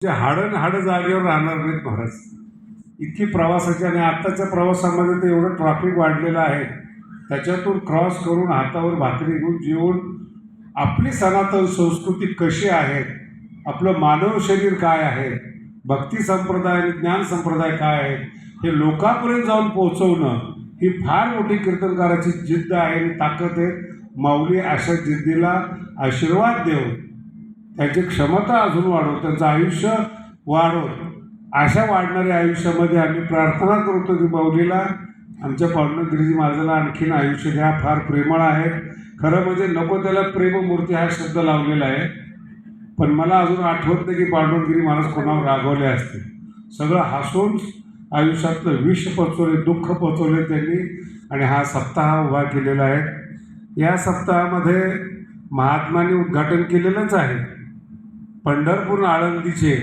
ते हाडं जागेवर राहणार नाहीत महाराज. इतकी प्रवासाची आणि आत्ताच्या प्रवासामध्ये तर एवढं ट्रॅफिक वाढलेलं आहे, त्याच्यातून क्रॉस करून हातावर भाकरी घेऊन जेवून आपली सनातन संस्कृती कशी आहे, आपलं मानव शरीर काय आहे, भक्ती संप्रदाय आणि ज्ञान संप्रदाय काय आहे, हे लोकांपर्यंत जाऊन पोहोचवणं ही फार मोठी कीर्तनकाराची जिद्द आहे आणि ताकद आहे. माऊली अशा जिद्दीला आशीर्वाद देव, त्यांची क्षमता अजून वाढव, त्यांचं आयुष्य वाढव. अशा वाढणाऱ्या आयुष्यामध्ये आम्ही प्रार्थना करतो की माऊलीला, आमच्या पांडुरंग गिरीजी महाराजाला आणखीन आयुष्य द्या. फार प्रेमळ आहेत. खरं म्हणजे नको त्याला प्रेममूर्ती हा शब्द लावलेला आहे, पण मला अजून आठवत नाही की पांडुरंग गिरी महाराज कोणावर रागवले असते. सगळं हसून आयुष्यातलं विष पचवले, दुःख पचवले त्यांनी आणि हा सप्ताह उभा केलेला आहे. या सप्ताहामध्ये महात्मांनी उद्घाटन केलेलंच आहे. पंढरपूर आळंदीचे